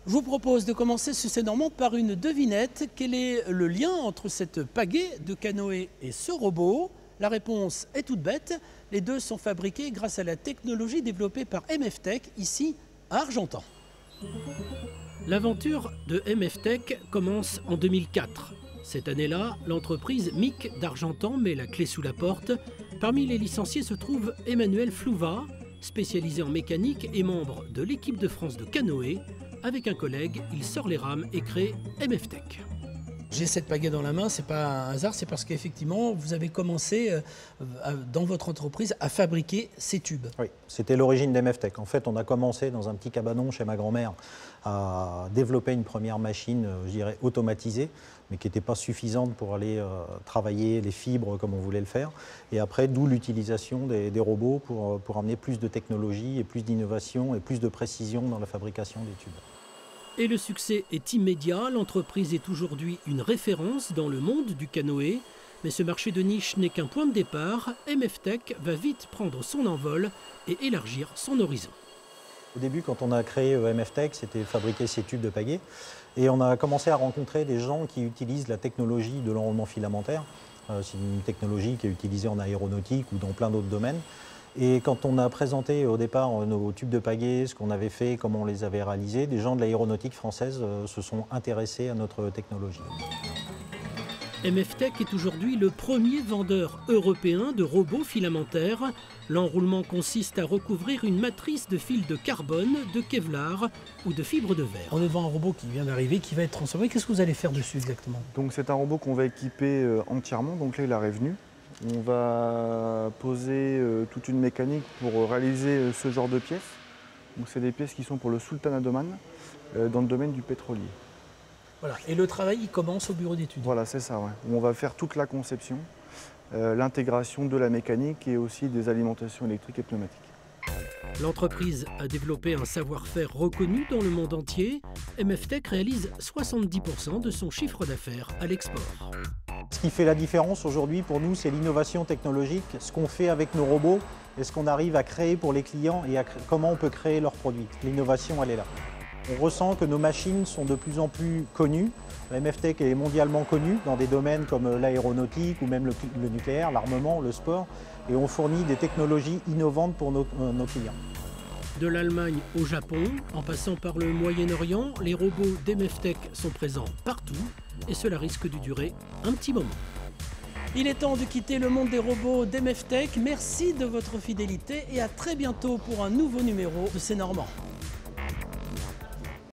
Je vous propose de commencer ce C'est Normand par une devinette. Quel est le lien entre cette pagaie de canoë et ce robot? La réponse est toute bête. Les deux sont fabriqués grâce à la technologie développée par MFTech, ici à Argentan. L'aventure de MFTech commence en 2004. Cette année-là, l'entreprise MIC d'Argentan met la clé sous la porte. Parmi les licenciés se trouve Emmanuel Flouva, spécialisé en mécanique et membre de l'équipe de France de canoë. Avec un collègue, il sort les rames et crée MFTech. J'ai cette pagaie dans la main, c'est pas un hasard, c'est parce qu'effectivement, vous avez commencé dans votre entreprise à fabriquer ces tubes. Oui, c'était l'origine d'MFTech. En fait, on a commencé dans un petit cabanon chez ma grand-mère à développer une première machine, je dirais, automatisée, mais qui n'était pas suffisante pour aller travailler les fibres comme on voulait le faire. Et après, d'où l'utilisation des robots pour amener plus de technologie et plus d'innovation et plus de précision dans la fabrication des tubes. Et le succès est immédiat, l'entreprise est aujourd'hui une référence dans le monde du canoë. Mais ce marché de niche n'est qu'un point de départ. MFTech va vite prendre son envol et élargir son horizon. Au début, quand on a créé MFTech, c'était fabriquer ces tubes de pagaie. Et on a commencé à rencontrer des gens qui utilisent la technologie de l'enroulement filamentaire. C'est une technologie qui est utilisée en aéronautique ou dans plein d'autres domaines. Et quand on a présenté au départ nos tubes de pagaie, ce qu'on avait fait, comment on les avait réalisés, des gens de l'aéronautique française se sont intéressés à notre technologie. MFTech est aujourd'hui le premier vendeur européen de robots filamentaires. L'enroulement consiste à recouvrir une matrice de fils de carbone, de Kevlar ou de fibre de verre. On est devant un robot qui vient d'arriver, qui va être transformé. Qu'est-ce que vous allez faire dessus exactement? Donc c'est un robot qu'on va équiper entièrement, donc là il arrive nu. On va poser toute une mécanique pour réaliser ce genre de pièces. Donc c'est des pièces qui sont pour le Sultanat d'Oman dans le domaine du pétrolier. Voilà. Et le travail il commence au bureau d'études. Voilà, c'est ça, ouais. On va faire toute la conception, l'intégration de la mécanique et aussi des alimentations électriques et pneumatiques. L'entreprise a développé un savoir-faire reconnu dans le monde entier. MFTech réalise 70% de son chiffre d'affaires à l'export. Ce qui fait la différence aujourd'hui pour nous, c'est l'innovation technologique, ce qu'on fait avec nos robots et ce qu'on arrive à créer pour les clients et comment on peut créer leurs produits. L'innovation, elle est là. On ressent que nos machines sont de plus en plus connues. MFTech est mondialement connue dans des domaines comme l'aéronautique ou même le nucléaire, l'armement, le sport. Et on fournit des technologies innovantes pour nos clients. De l'Allemagne au Japon, en passant par le Moyen-Orient, les robots d'MFTech sont présents partout et cela risque de durer un petit moment. Il est temps de quitter le monde des robots d'MFTech. Merci de votre fidélité et à très bientôt pour un nouveau numéro de C'est Normand.